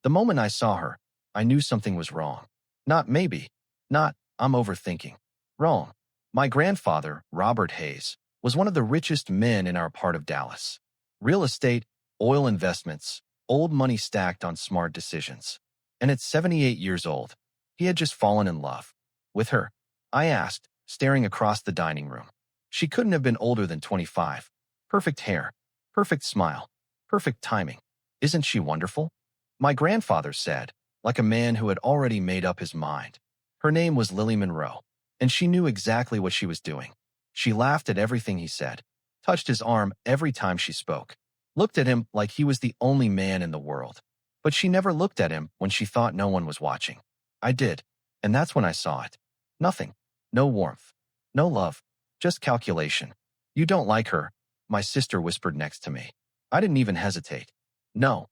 The moment I saw her, I knew something was wrong. Not maybe. Not, I'm overthinking. Wrong. My grandfather, Robert Hayes, was one of the richest men in our part of Dallas. Real estate, oil investments, old money stacked on smart decisions. And at 78 years old, he had just fallen in love. With her, I asked, staring across the dining room. She couldn't have been older than 25. Perfect hair, perfect smile, perfect timing. Isn't she wonderful? My grandfather said, like a man who had already made up his mind. Her name was Lily Monroe, and she knew exactly what she was doing. She laughed at everything he said, touched his arm every time she spoke, looked at him like he was the only man in the world. But she never looked at him when she thought no one was watching. I did, and that's when I saw it. Nothing. No warmth. No love. Just calculation. You don't like her, my sister whispered next to me. I didn't even hesitate. No.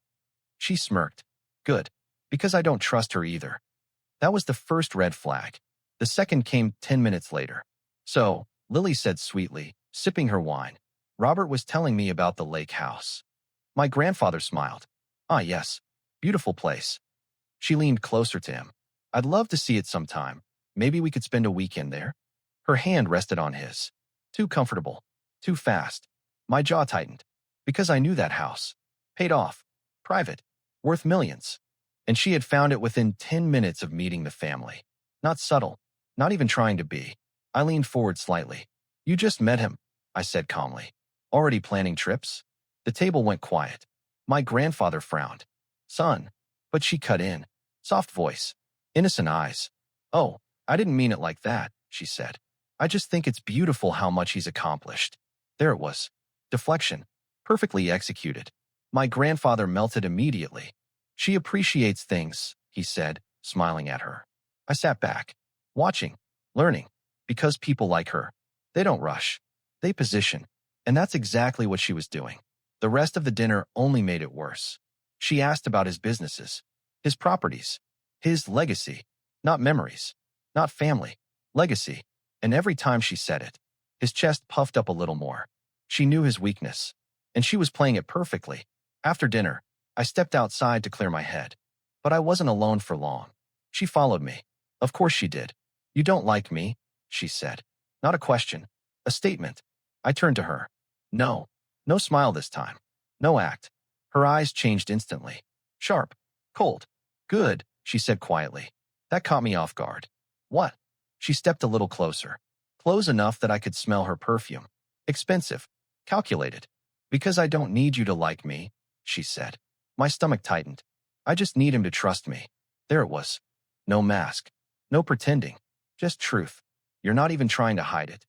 She smirked. Good. Because I don't trust her either. That was the first red flag. The second came 10 minutes later. So, Lily said sweetly, sipping her wine, Robert was telling me about the lake house. My grandfather smiled. Ah, yes. Beautiful place. She leaned closer to him. I'd love to see it sometime. Maybe we could spend a weekend there? Her hand rested on his. Too comfortable. Too fast. My jaw tightened. Because I knew that house. Paid off. Private. Worth millions. And she had found it within 10 minutes of meeting the family. Not subtle. Not even trying to be. I leaned forward slightly. You just met him, I said calmly. Already planning trips? The table went quiet. My grandfather frowned. Son. But she cut in. Soft voice. Innocent eyes. Oh, I didn't mean it like that, she said. I just think it's beautiful how much he's accomplished. There it was. Deflection. Perfectly executed. My grandfather melted immediately. She appreciates things, he said, smiling at her. I sat back, watching, learning, because people like her. They don't rush. They position. And that's exactly what she was doing. The rest of the dinner only made it worse. She asked about his businesses, his properties, his legacy, not memories, not family, legacy. And every time she said it, his chest puffed up a little more. She knew his weakness, and she was playing it perfectly. After dinner, I stepped outside to clear my head. But I wasn't alone for long. She followed me. Of course she did. You don't like me, she said. Not a question, a statement. I turned to her. No. No smile this time. No act. Her eyes changed instantly. Sharp. Cold. Good, she said quietly. That caught me off guard. What? She stepped a little closer. Close enough that I could smell her perfume. Expensive. Calculated. Because I don't need you to like me, she said. My stomach tightened. I just need him to trust me. There it was. No mask. No pretending. Just truth. You're not even trying to hide it.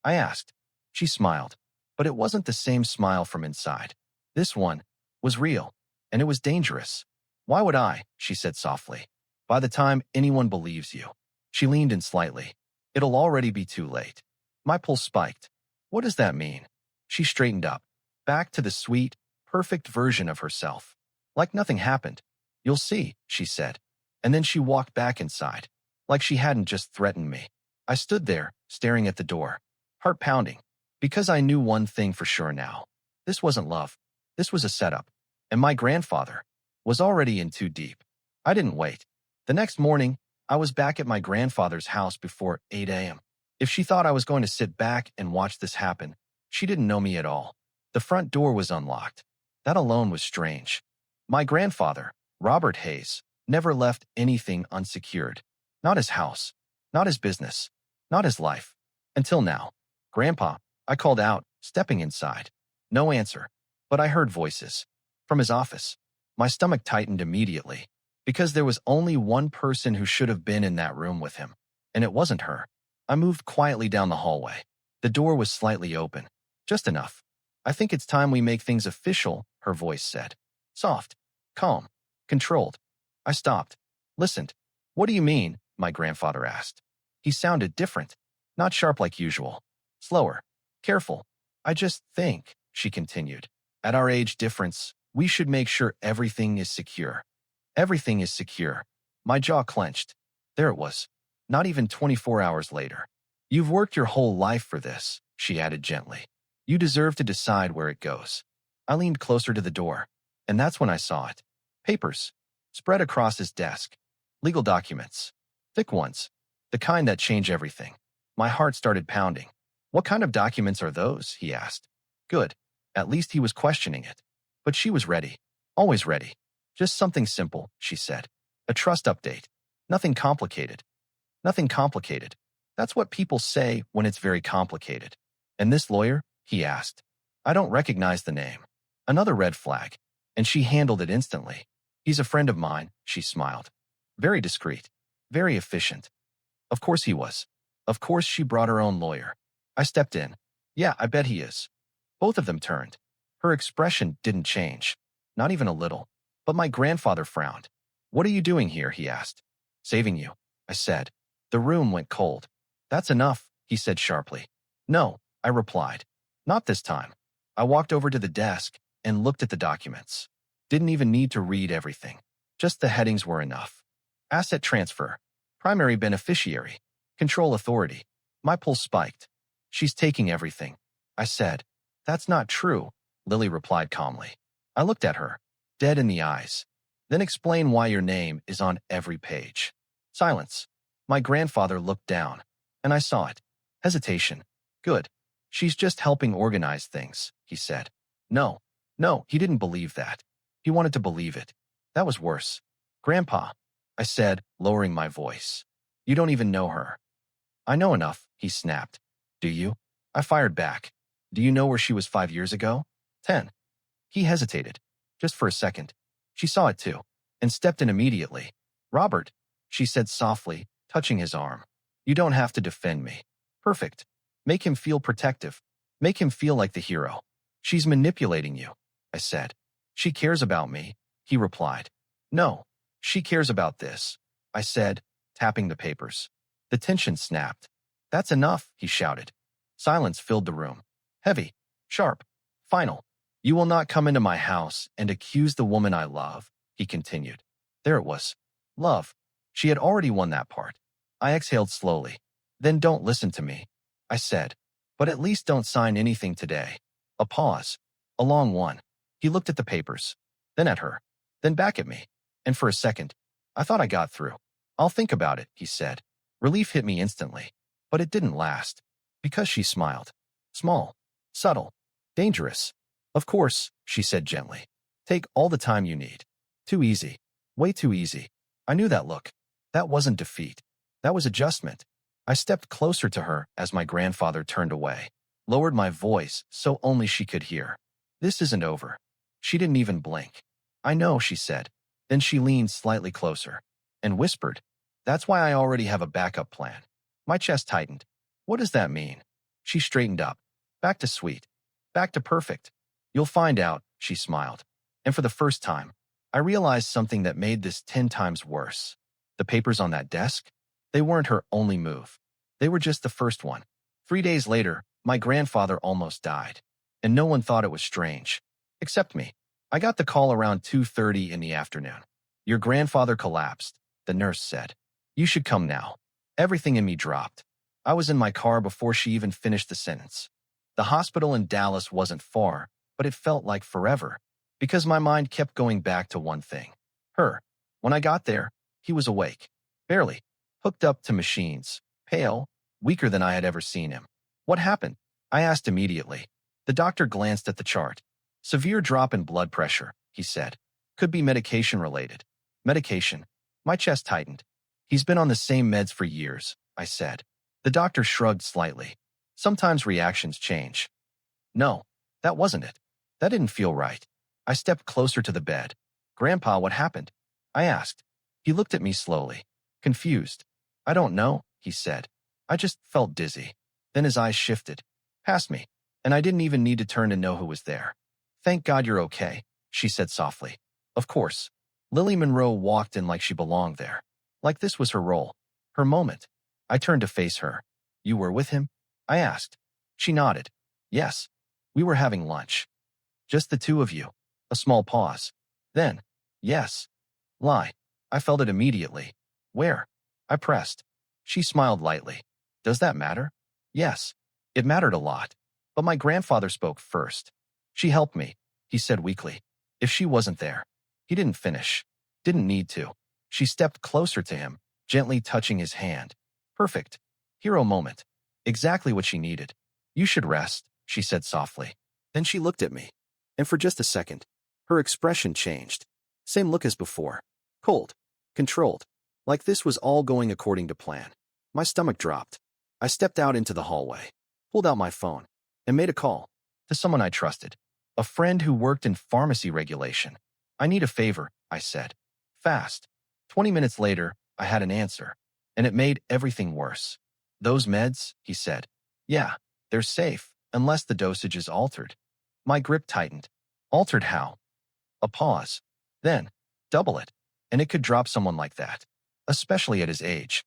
I asked. She smiled. But it wasn't the same smile from inside. This one was real. And it was dangerous. Why would I? She said softly. By the time anyone believes you. She leaned in slightly. It'll already be too late. My pulse spiked. What does that mean? She straightened up. Back to the sweet, perfect version of herself. Like nothing happened. You'll see, she said. And then she walked back inside. Like she hadn't just threatened me. I stood there, staring at the door. Heart pounding. Because I knew one thing for sure now. This wasn't love. This was a setup. And my grandfather was already in too deep. I didn't wait. The next morning, I was back at my grandfather's house before 8 a.m. If she thought I was going to sit back and watch this happen, she didn't know me at all. The front door was unlocked. That alone was strange. My grandfather, Robert Hayes, never left anything unsecured. Not his house, not his business, not his life. Until now. Grandpa, I called out, stepping inside. No answer. But I heard voices. From his office. My stomach tightened immediately. Because there was only one person who should have been in that room with him. And it wasn't her. I moved quietly down the hallway. The door was slightly open. Just enough. I think it's time we make things official, her voice said. Soft. Calm. Controlled. I stopped. Listened. What do you mean? My grandfather asked. He sounded different. Not sharp like usual. Slower. Careful. I just think, she continued. At our age difference, we should make sure everything is secure. Everything is secure. My jaw clenched. There it was. Not even 24 hours later. You've worked your whole life for this, she added gently. You deserve to decide where it goes. I leaned closer to the door, and that's when I saw it. Papers. spread across his desk. Legal documents. Thick ones. The kind that change everything. My heart started pounding. What kind of documents are those? He asked. Good. At least he was questioning it. But she was ready. Always ready. Just something simple, she said. A trust update. Nothing complicated. Nothing complicated. That's what people say when it's very complicated. And this lawyer? He asked. I don't recognize the name. Another red flag. And she handled it instantly. He's a friend of mine, she smiled. Very discreet. Very efficient. Of course he was. Of course she brought her own lawyer. I stepped in. Yeah, I bet he is. Both of them turned. Her expression didn't change. Not even a little. But my grandfather frowned. What are you doing here? He asked. Saving you, I said. The room went cold. That's enough, he said sharply. No, I replied. Not this time. I walked over to the desk and looked at the documents. Didn't even need to read everything. Just the headings were enough. Asset transfer. Primary beneficiary. Control authority. My pulse spiked. She's taking everything. I said. That's not true, Lily replied calmly. I looked at her, dead in the eyes. Then explain why your name is on every page. Silence. My grandfather looked down, and I saw it. Hesitation. Good. She's just helping organize things, he said. No, he didn't believe that. He wanted to believe it. That was worse. Grandpa, I said, lowering my voice. You don't even know her. I know enough, he snapped. Do you? I fired back. Do you know where she was 5 years ago? 10. He hesitated. Just for a second. She saw it too, and stepped in immediately. Robert, she said softly, touching his arm. You don't have to defend me. Perfect. Make him feel protective. Make him feel like the hero. She's manipulating you, I said. She cares about me, he replied. No, she cares about this, I said, tapping the papers. The tension snapped. That's enough, he shouted. Silence filled the room. Heavy, sharp, final. You will not come into my house and accuse the woman I love, he continued. There it was. Love. She had already won that part. I exhaled slowly. Then don't listen to me, I said. But at least don't sign anything today. A pause. A long one. He looked at the papers, then at her, then back at me. And for a second, I thought I got through. I'll think about it, he said. Relief hit me instantly. But it didn't last. Because she smiled. Small. Subtle. Dangerous. Of course, she said gently. Take all the time you need. Too easy. Way too easy. I knew that look. That wasn't defeat. That was adjustment. I stepped closer to her as my grandfather turned away. Lowered my voice so only she could hear. This isn't over. She didn't even blink. I know, she said. Then she leaned slightly closer and whispered, That's why I already have a backup plan. My chest tightened. What does that mean? She straightened up. Back to sweet. Back to perfect. You'll find out, she smiled. And for the first time, I realized something that made this 10 times worse. The papers on that desk? They weren't her only move. They were just the first one. 3 days later, my grandfather almost died. And no one thought it was strange. Except me. I got the call around 2:30 in the afternoon. Your grandfather collapsed, the nurse said. You should come now. Everything in me dropped. I was in my car before she even finished the sentence. The hospital in Dallas wasn't far, but it felt like forever, because my mind kept going back to one thing. Her. When I got there, he was awake. Barely. Hooked up to machines. Pale. Weaker than I had ever seen him. What happened? I asked immediately. The doctor glanced at the chart. Severe drop in blood pressure, he said. Could be medication related. Medication. My chest tightened. He's been on the same meds for years, I said. The doctor shrugged slightly. Sometimes reactions change. No, that wasn't it. That didn't feel right. I stepped closer to the bed. Grandpa, what happened? I asked. He looked at me slowly. Confused. I don't know, he said. I just felt dizzy. Then his eyes shifted. Past me. And I didn't even need to turn to know who was there. Thank God you're okay, she said softly. Of course. Lily Monroe walked in like she belonged there. Like this was her role. Her moment. I turned to face her. You were with him? I asked. She nodded. Yes. We were having lunch. Just the two of you. A small pause. Then, yes. Lie. I felt it immediately. Where? I pressed. She smiled lightly. Does that matter? Yes. It mattered a lot. But my grandfather spoke first. She helped me, he said weakly. If she wasn't there. He didn't finish. Didn't need to. She stepped closer to him, gently touching his hand. Perfect. Hero moment. Exactly what she needed. You should rest, she said softly. Then she looked at me. And for just a second, her expression changed. Same look as before. Cold. Controlled. Like this was all going according to plan. My stomach dropped. I stepped out into the hallway, pulled out my phone, and made a call to someone I trusted. A friend who worked in pharmacy regulation. I need a favor, I said. Fast. 20 minutes later, I had an answer, and it made everything worse. Those meds, he said. Yeah, they're safe, unless the dosage is altered. My grip tightened. Altered how? A pause. Then, double it, and it could drop someone like that, especially at his age.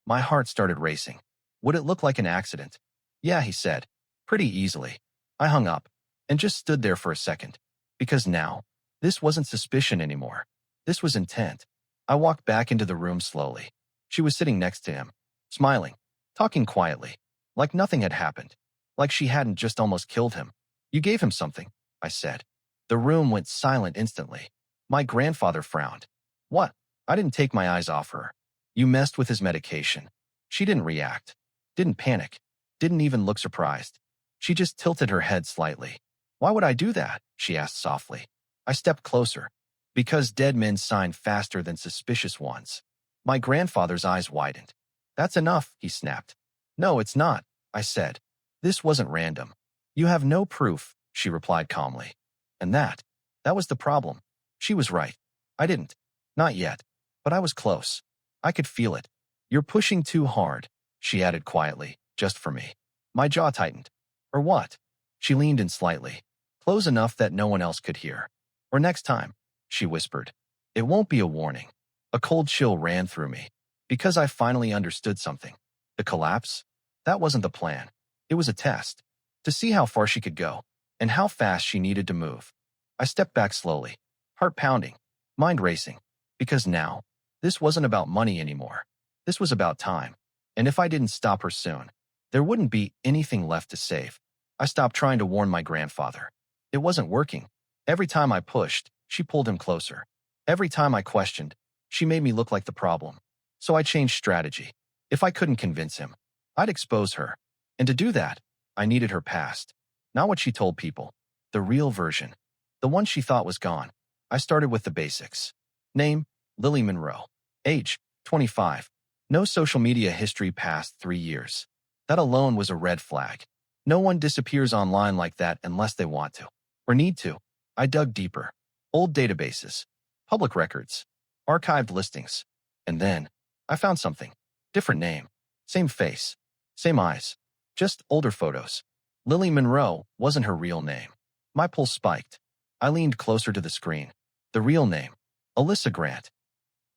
My heart started racing. Would it look like an accident? Yeah, he said, pretty easily. I hung up and just stood there for a second, because now, this wasn't suspicion anymore. This was intent. I walked back into the room slowly. She was sitting next to him, smiling, talking quietly, like nothing had happened, like she hadn't just almost killed him. You gave him something, I said. The room went silent instantly. My grandfather frowned. What? I didn't take my eyes off her. You messed with his medication. She didn't react, didn't panic, didn't even look surprised. She just tilted her head slightly. Why would I do that? She asked softly. I stepped closer. Because dead men sign faster than suspicious ones. My grandfather's eyes widened. That's enough, he snapped. No, it's not, I said. This wasn't random. You have no proof, she replied calmly. And that was the problem. She was right. I didn't. Not yet. But I was close. I could feel it. You're pushing too hard, she added quietly, just for me. My jaw tightened. Or what? She leaned in slightly, close enough that no one else could hear. Or next time, she whispered. It won't be a warning. A cold chill ran through me, because I finally understood something. The collapse? That wasn't the plan. It was a test, to see how far she could go, and how fast she needed to move. I stepped back slowly, heart pounding, mind racing, because now, this wasn't about money anymore. This was about time, and if I didn't stop her soon, there wouldn't be anything left to save. I stopped trying to warn my grandfather. It wasn't working. Every time I pushed, she pulled him closer. Every time I questioned, she made me look like the problem. So I changed strategy. If I couldn't convince him, I'd expose her. And to do that, I needed her past. Not what she told people. The real version. The one she thought was gone. I started with the basics. Name, Lily Monroe. Age, 25. No social media history past 3 years. That alone was a red flag. No one disappears online like that unless they want to. Or need to. I dug deeper. Old databases. Public records. Archived listings. And then, I found something. Different name. Same face. Same eyes. Just older photos. Lily Monroe wasn't her real name. My pulse spiked. I leaned closer to the screen. The real name. Alyssa Grant.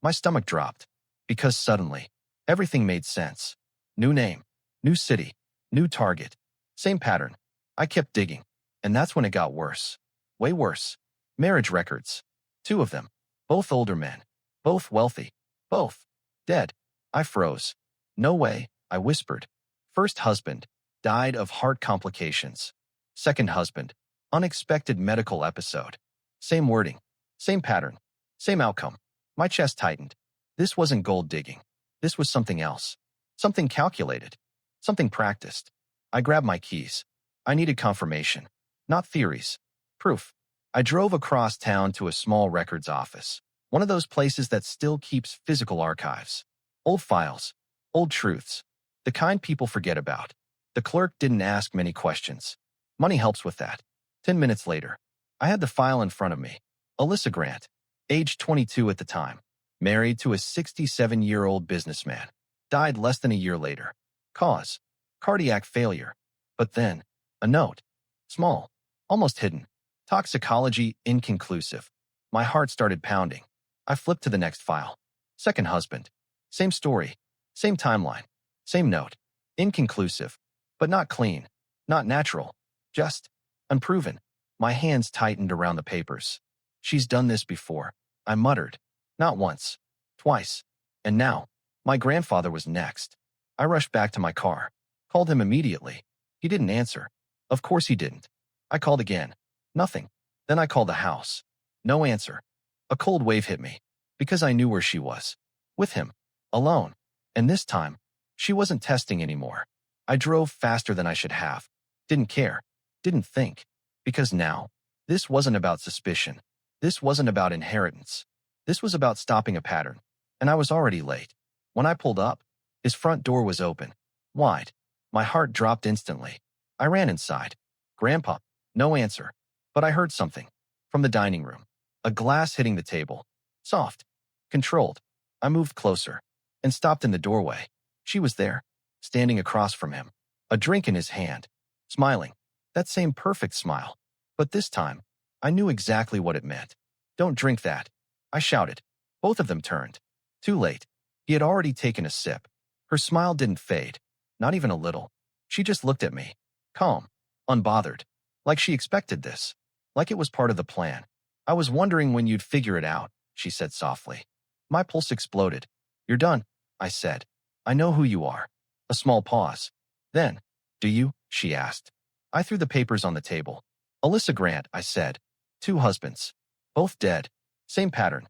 My stomach dropped. Because suddenly, everything made sense. New name. New city. New target. Same pattern. I kept digging. And that's when it got worse. Way worse. Marriage records. 2 of them. Both older men. Both wealthy. Both dead. I froze. No way, I whispered. First husband. Died of heart complications. Second husband. Unexpected medical episode. Same wording. Same pattern. Same outcome. My chest tightened. This wasn't gold digging. This was something else. Something calculated. Something practiced. I grabbed my keys. I needed confirmation. Not theories. Proof. I drove across town to a small records office. One of those places that still keeps physical archives. Old files. Old truths. The kind people forget about. The clerk didn't ask many questions. Money helps with that. 10 minutes later, I had the file in front of me. Alyssa Grant. Age 22 at the time. Married to a 67-year-old businessman. Died less than a year later. Cause. Cardiac failure. But then, a note. Small. Almost hidden. Toxicology inconclusive. My heart started pounding. I flipped to the next file. Second husband. Same story. Same timeline. Same note. Inconclusive. But not clean. Not natural. Just unproven. My hands tightened around the papers. She's done this before. I muttered. Not once. Twice. And now, my grandfather was next. I rushed back to my car. Called him immediately. He didn't answer. Of course he didn't. I called again. Nothing. Then I called the house. No answer. A cold wave hit me. Because I knew where she was. With him. Alone. And this time, she wasn't testing anymore. I drove faster than I should have. Didn't care. Didn't think. Because now, this wasn't about suspicion. This wasn't about inheritance. This was about stopping a pattern. And I was already late. When I pulled up, his front door was open. Wide. My heart dropped instantly. I ran inside. Grandpa. No answer. But I heard something. From the dining room. A glass hitting the table. Soft. Controlled. I moved closer. And stopped in the doorway. She was there. Standing across from him. A drink in his hand. Smiling. That same perfect smile. But this time, I knew exactly what it meant. Don't drink that. I shouted. Both of them turned. Too late. He had already taken a sip. Her smile didn't fade. Not even a little. She just looked at me. Calm. Unbothered. Like she expected this. Like it was part of the plan. I was wondering when you'd figure it out, she said softly. My pulse exploded. You're done, I said. I know who you are. A small pause. Then, do you? She asked. I threw the papers on the table. Alyssa Grant, I said. 2 husbands. Both dead. Same pattern.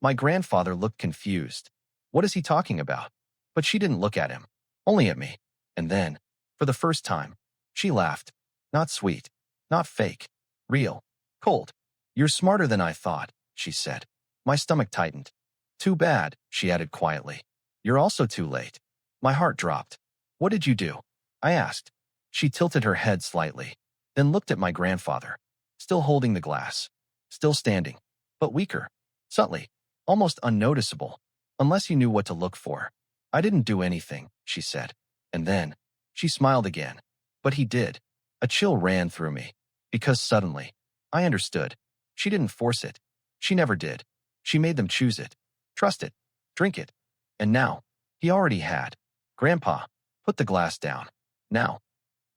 My grandfather looked confused. What is he talking about? But she didn't look at him. Only at me. And then, for the first time, she laughed. Not sweet. Not fake. Real. Cold. You're smarter than I thought, she said. My stomach tightened. Too bad, she added quietly. You're also too late. My heart dropped. What did you do? I asked. She tilted her head slightly, then looked at my grandfather, still holding the glass, still standing, but weaker, subtly, almost unnoticeable, unless you knew what to look for. I didn't do anything, she said. And then, she smiled again. But he did. A chill ran through me, because suddenly, I understood. She didn't force it. She never did. She made them choose it, trust it, drink it. And now, he already had. Grandpa, put the glass down. Now.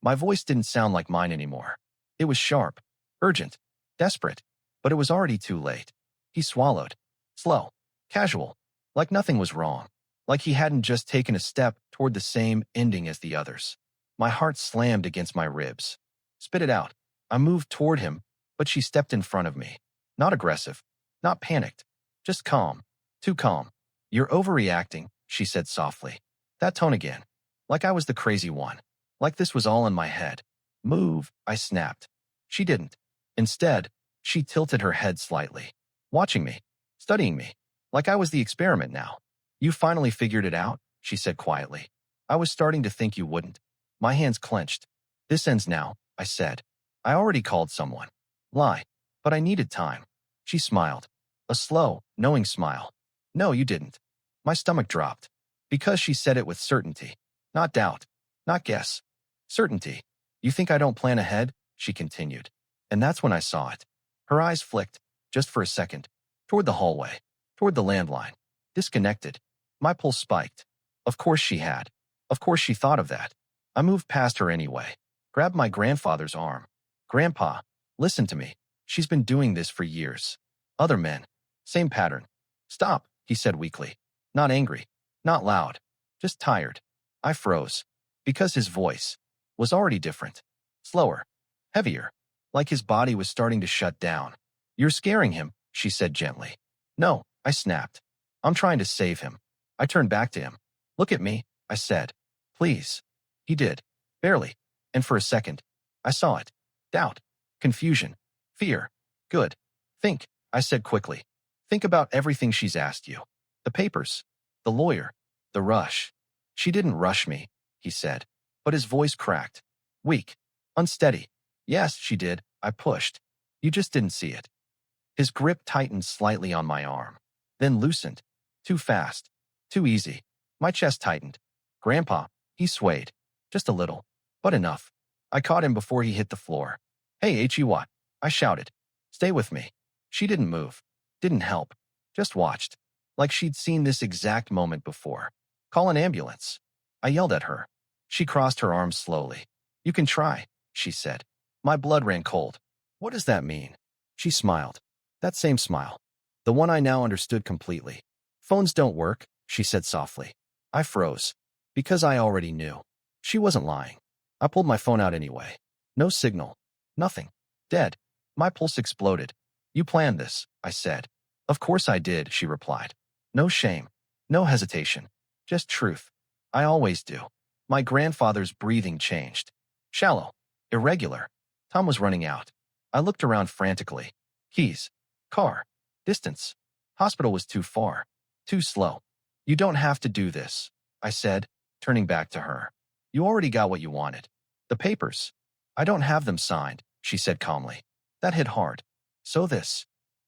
My voice didn't sound like mine anymore. It was sharp, urgent, desperate, but it was already too late. He swallowed. Slow, casual, like nothing was wrong, like he hadn't just taken a step toward the same ending as the others. My heart slammed against my ribs. Spit it out. I moved toward him, but she stepped in front of me. Not aggressive, not panicked, just calm, too calm. You're overreacting, she said softly. That tone again, like I was the crazy one. Like this was all in my head. Move, I snapped. She didn't. Instead, she tilted her head slightly, watching me, studying me, like I was the experiment now. You finally figured it out, she said quietly. I was starting to think you wouldn't. My hands clenched. This ends now, I said. I already called someone. Lie. But I needed time. She smiled. A slow, knowing smile. No, you didn't. My stomach dropped. Because she said it with certainty. Not doubt. Not guess. Certainty. You think I don't plan ahead? She continued. And that's when I saw it. Her eyes flicked, just for a second, toward the hallway, toward the landline. Disconnected. My pulse spiked. Of course she had. Of course she thought of that. I moved past her anyway, grabbed my grandfather's arm. Grandpa, listen to me. She's been doing this for years. Other men. Same pattern. Stop, he said weakly. Not angry. Not loud. Just tired. I froze. Because his voice was already different. Slower. Heavier. Like his body was starting to shut down. You're scaring him, she said gently. No, I snapped. I'm trying to save him. I turned back to him. Look at me, I said. Please. He did. Barely. And for a second, I saw it. Doubt. Confusion. Fear. Good. Think, I said quickly. Think about everything she's asked you. The papers. The lawyer. The rush. She didn't rush me, he said. But his voice cracked. Weak. Unsteady. Yes, she did. I pushed. You just didn't see it. His grip tightened slightly on my arm. Then loosened. Too fast. Too easy. My chest tightened. Grandpa, he swayed. Just a little. But enough. I caught him before he hit the floor. Hey, H.E.W. I shouted. Stay with me. She didn't move. Didn't help. Just watched. Like she'd seen this exact moment before. Call an ambulance. I yelled at her. She crossed her arms slowly. You can try, she said. My blood ran cold. What does that mean? She smiled. That same smile. The one I now understood completely. Phones don't work, she said softly. I froze. Because I already knew. She wasn't lying. I pulled my phone out anyway. No signal. Nothing. Dead. My pulse exploded. You planned this, I said. Of course I did, she replied. No shame, no hesitation, just truth. I always do. My grandfather's breathing changed. Shallow, irregular. Time was running out. I looked around frantically. Keys, car, distance. Hospital was too far, too slow. You don't have to do this, I said, turning back to her. You already got what you wanted. The papers. I don't have them signed, she said calmly. That hit hard. So this?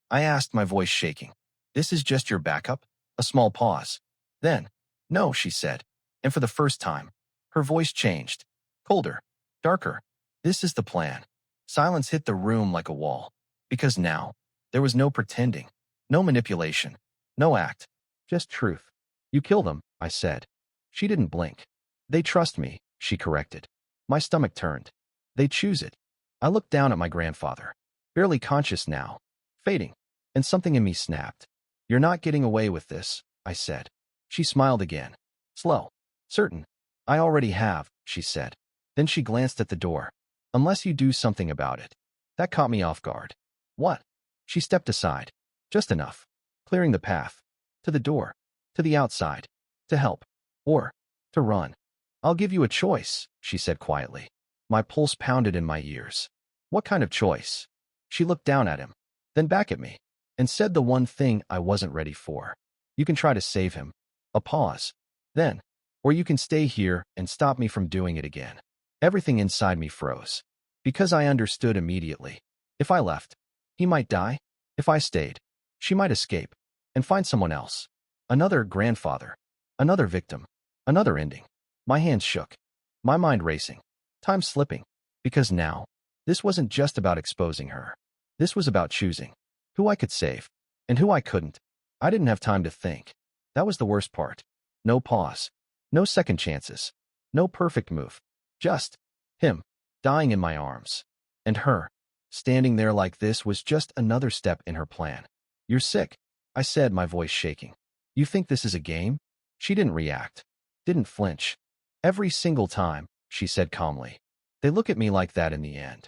I asked, my voice shaking. This is just your backup? A small pause. Then, no, she said. And for the first time, her voice changed. Colder, darker. This is the plan. Silence hit the room like a wall. Because now, there was no pretending, no manipulation, no act, just truth. You kill them, I said. She didn't blink. They trust me, she corrected. My stomach turned. They choose it. I looked down at my grandfather, barely conscious now, fading, and something in me snapped. You're not getting away with this, I said. She smiled again. Slow. Certain. I already have, she said. Then she glanced at the door. Unless you do something about it. That caught me off guard. What? She stepped aside. Just enough. Clearing the path. To the door. To the outside. To help. Or to run. I'll give you a choice, she said quietly. My pulse pounded in my ears. What kind of choice? She looked down at him, then back at me, and said the one thing I wasn't ready for. You can try to save him. A pause. Then, or you can stay here and stop me from doing it again. Everything inside me froze. Because I understood immediately. If I left, he might die. If I stayed, she might escape and find someone else. Another grandfather. Another victim. Another ending. My hands shook. My mind racing. Time slipping. Because now, this wasn't just about exposing her. This was about choosing who I could save and who I couldn't. I didn't have time to think. That was the worst part. No pause. No second chances. No perfect move. Just him, dying in my arms. And her, standing there like this was just another step in her plan. You're sick, I said, my voice shaking. You think this is a game? She didn't react. Didn't flinch. Every single time, she said calmly. They look at me like that in the end.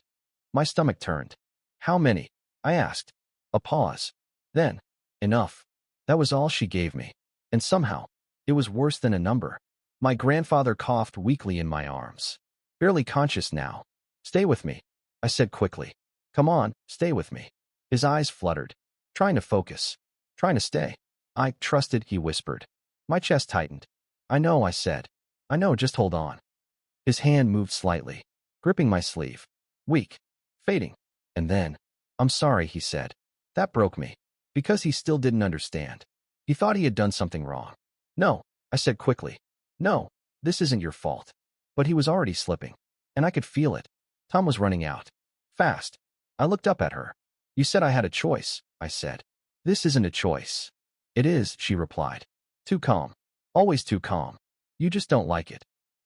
My stomach turned. How many? I asked. A pause. Then, enough. That was all she gave me. And somehow, it was worse than a number. My grandfather coughed weakly in my arms. Barely conscious now. Stay with me, I said quickly. Come on, stay with me. His eyes fluttered. Trying to focus. Trying to stay. I trusted, he whispered. My chest tightened. I know, I said. I know, just hold on. His hand moved slightly, gripping my sleeve. Weak. Fading. And then, I'm sorry, he said. That broke me. Because he still didn't understand. He thought he had done something wrong. No, I said quickly. No, this isn't your fault. But he was already slipping. And I could feel it. Time was running out. Fast. I looked up at her. You said I had a choice, I said. This isn't a choice. It is, she replied. Too calm. Always too calm. You just don't like it.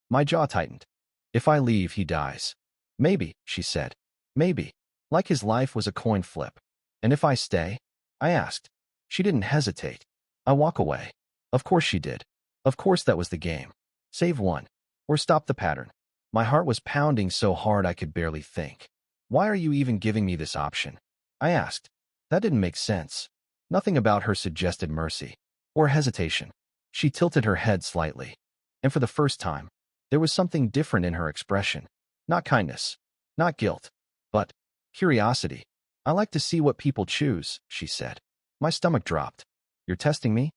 My jaw tightened. If I leave, he dies. Maybe, she said. Maybe. Like his life was a coin flip. And if I stay? I asked. She didn't hesitate. I walk away. Of course she did. Of course that was the game. Save one. Or stop the pattern. My heart was pounding so hard I could barely think. Why are you even giving me this option? I asked. That didn't make sense. Nothing about her suggested mercy. Or hesitation. She tilted her head slightly. And for the first time, there was something different in her expression. Not kindness. Not guilt. But curiosity. I like to see what people choose, she said. My stomach dropped. You're testing me?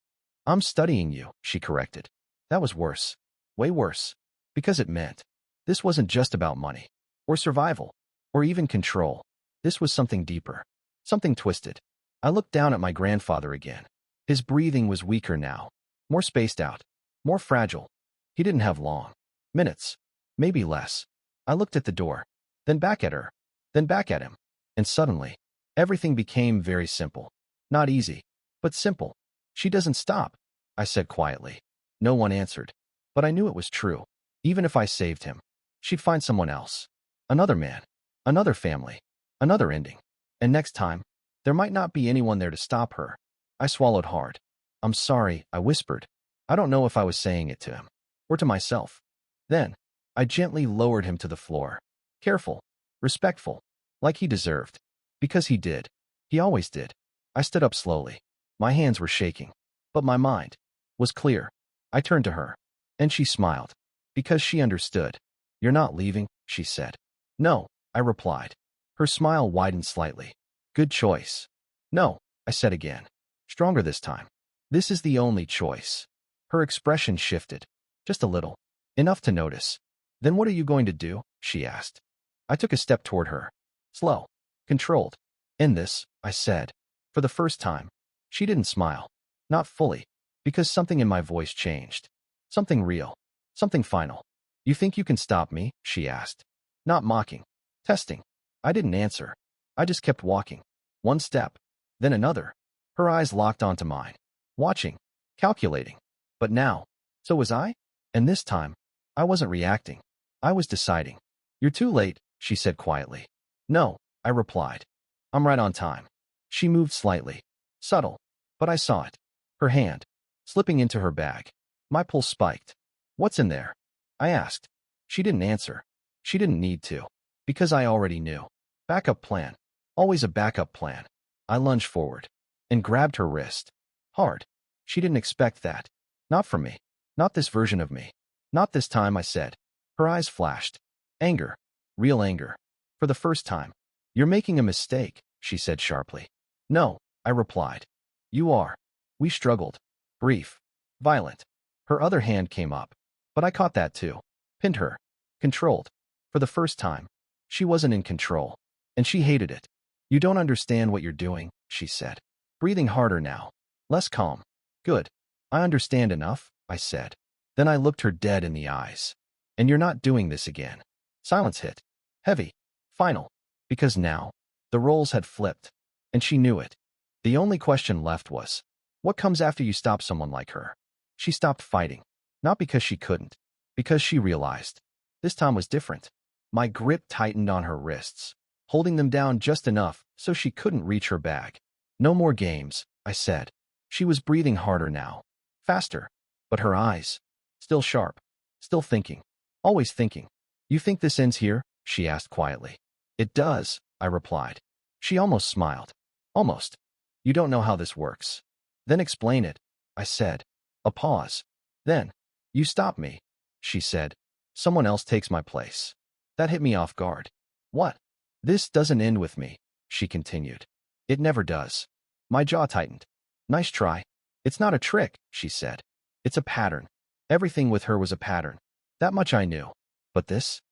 I'm studying you, she corrected. That was worse. Way worse. Because it meant this wasn't just about money, or survival, or even control. This was something deeper. Something twisted. I looked down at my grandfather again. His breathing was weaker now. More spaced out. More fragile. He didn't have long. Minutes. Maybe less. I looked at the door. Then back at her. Then back at him. And suddenly, everything became very simple. Not easy, but simple. She doesn't stop, I said quietly. No one answered. But I knew it was true. Even if I saved him, she'd find someone else. Another man. Another family. Another ending. And next time, there might not be anyone there to stop her. I swallowed hard. I'm sorry, I whispered. I don't know if I was saying it to him. Or to myself. Then, I gently lowered him to the floor. Careful. Respectful. Like he deserved. Because he did. He always did. I stood up slowly. My hands were shaking, but my mind was clear. I turned to her, and she smiled, because she understood. You're not leaving, she said. No, I replied. Her smile widened slightly. Good choice. No, I said again, stronger this time. This is the only choice. Her expression shifted, just a little, enough to notice. Then what are you going to do? She asked. I took a step toward her. Slow, controlled. In this, I said. For the first time. She didn't smile. Not fully, because something in my voice changed. Something real. Something final. You think you can stop me? She asked. Not mocking. Testing. I didn't answer. I just kept walking. One step. Then another. Her eyes locked onto mine. Watching. Calculating. But now. So was I? And this time, I wasn't reacting. I was deciding. You're too late, she said quietly. No, I replied. I'm right on time. She moved slightly. Subtle. But I saw it. Her hand. Slipping into her bag. My pulse spiked. What's in there? I asked. She didn't answer. She didn't need to. Because I already knew. Backup plan. Always a backup plan. I lunged forward. And grabbed her wrist. Hard. She didn't expect that. Not from me. Not this version of me. Not this time, I said. Her eyes flashed. Anger. Real anger. For the first time. You're making a mistake, she said sharply. No, I replied. You are. We struggled. Brief. Violent. Her other hand came up. But I caught that too. Pinned her. Controlled. For the first time. She wasn't in control. And she hated it. You don't understand what you're doing, she said. Breathing harder now. Less calm. Good. I understand enough, I said. Then I looked her dead in the eyes. And you're not doing this again. Silence hit. Heavy. Final. Because now, the roles had flipped. And she knew it. The only question left was, what comes after you stop someone like her? She stopped fighting. Not because she couldn't. Because she realized. This time was different. My grip tightened on her wrists, holding them down just enough so she couldn't reach her bag. No more games, I said. She was breathing harder now. Faster. But her eyes. Still sharp. Still thinking. Always thinking. You think this ends here? She asked quietly. It does, I replied. She almost smiled. Almost. You don't know how this works. Then explain it, I said. A pause. Then, you stop me, she said. Someone else takes my place. That hit me off guard. What? This doesn't end with me, she continued. It never does. My jaw tightened. Nice try. It's not a trick, she said. It's a pattern. Everything with her was a pattern. That much I knew. But this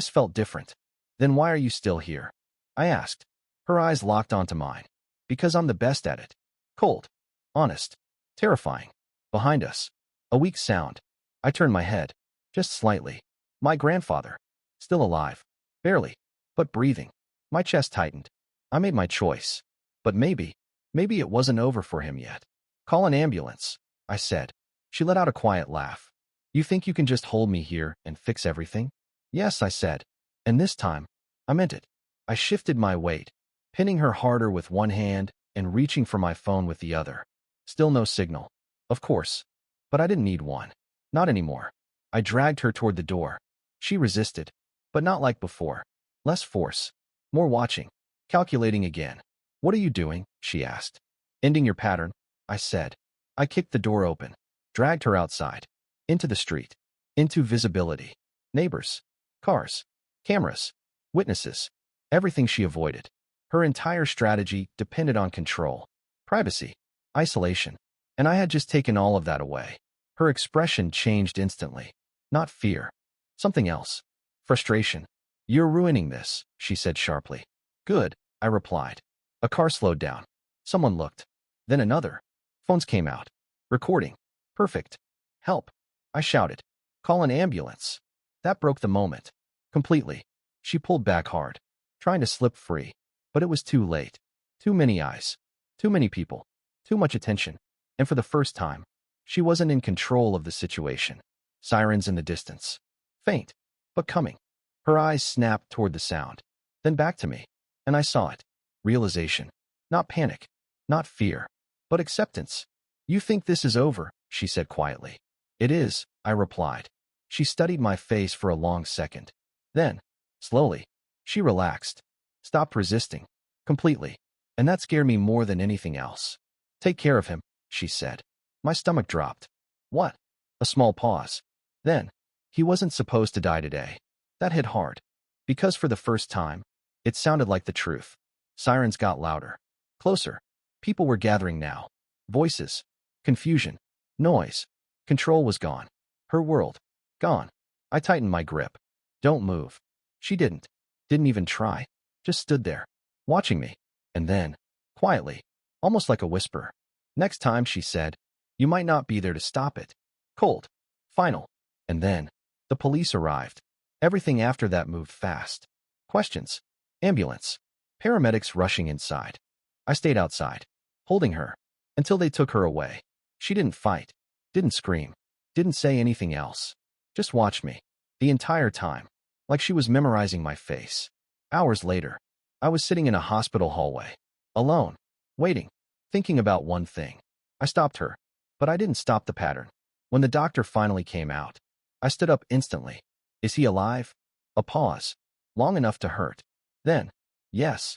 felt different. Then why are you still here? I asked. Her eyes locked onto mine. Because I'm the best at it. Cold. Honest. Terrifying. Behind us. A weak sound. I turned my head. Just slightly. My grandfather. Still alive. Barely. But breathing. My chest tightened. I made my choice. But maybe it wasn't over for him yet. Call an ambulance, I said. She let out a quiet laugh. You think you can just hold me here and fix everything? Yes, I said. And this time, I meant it. I shifted my weight, pinning her harder with one hand and reaching for my phone with the other. Still no signal. Of course. But I didn't need one. Not anymore. I dragged her toward the door. She resisted. But not like before. Less force. More watching. Calculating again. What are you doing? She asked. Ending your pattern, I said. I kicked the door open. Dragged her outside. Into the street. Into visibility. Neighbors. Cars. Cameras. Witnesses. Everything she avoided. Her entire strategy depended on control. Privacy. Isolation. And I had just taken all of that away. Her expression changed instantly. Not fear. Something else. Frustration. You're ruining this, she said sharply. Good, I replied. A car slowed down. Someone looked. Then another. Phones came out. Recording. Perfect. Help. I shouted. Call an ambulance. That broke the moment. Completely. She pulled back hard, trying to slip free. But it was too late. Too many eyes. Too many people. Too much attention. And for the first time, she wasn't in control of the situation. Sirens in the distance. Faint, but coming. Her eyes snapped toward the sound. Then back to me. And I saw it. Realization. Not panic. Not fear. But acceptance. You think this is over, she said quietly. It is, I replied. She studied my face for a long second. Then, slowly, she relaxed. Stopped resisting. Completely. And that scared me more than anything else. Take care of him, she said. My stomach dropped. What? A small pause. Then, he wasn't supposed to die today. That hit hard. Because for the first time, it sounded like the truth. Sirens got louder. Closer. People were gathering now. Voices. Confusion. Noise. Control was gone. Her world. Gone. I tightened my grip. Don't move. She didn't. Didn't even try. Just stood there. Watching me. And then, quietly, almost like a whisper. Next time, she said, you might not be there to stop it. Cold. Final. And then, the police arrived. Everything after that moved fast. Questions. Ambulance. Paramedics rushing inside. I stayed outside, holding her, until they took her away. She didn't fight, didn't scream, didn't say anything else. Just watched me. The entire time. Like she was memorizing my face. Hours later, I was sitting in a hospital hallway. Alone. Waiting. Thinking about one thing. I stopped her. But I didn't stop the pattern. When the doctor finally came out, I stood up instantly. Is he alive? A pause. Long enough to hurt. Then, yes.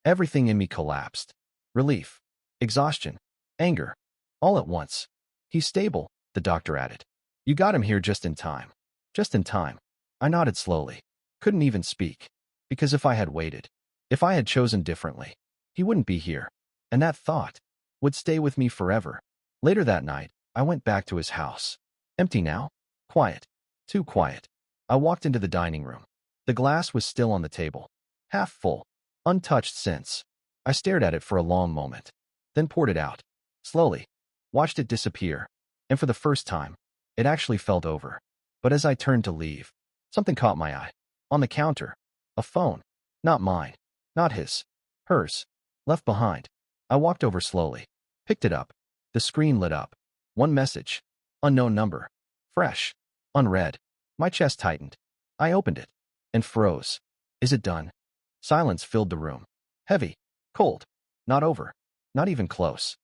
Everything in me collapsed. Relief. Exhaustion. Anger. All at once. He's stable, the doctor added. You got him here just in time. Just in time. I nodded slowly. Couldn't even speak. Because if I had waited, if I had chosen differently, he wouldn't be here. And that thought would stay with me forever. Later that night, I went back to his house. Empty now. Quiet. Too quiet. I walked into the dining room. The glass was still on the table. Half full. Untouched since. I stared at it for a long moment. Then poured it out. Slowly. Watched it disappear. And for the first time, it actually felt over. But as I turned to leave, something caught my eye. On the counter. A phone. Not mine. Not his. Hers. Left behind. I walked over slowly. Picked it up. The screen lit up. One message. Unknown number. Fresh. Unread. My chest tightened. I opened it. And froze. Is it done? Silence filled the room. Heavy. Cold. Not over. Not even close.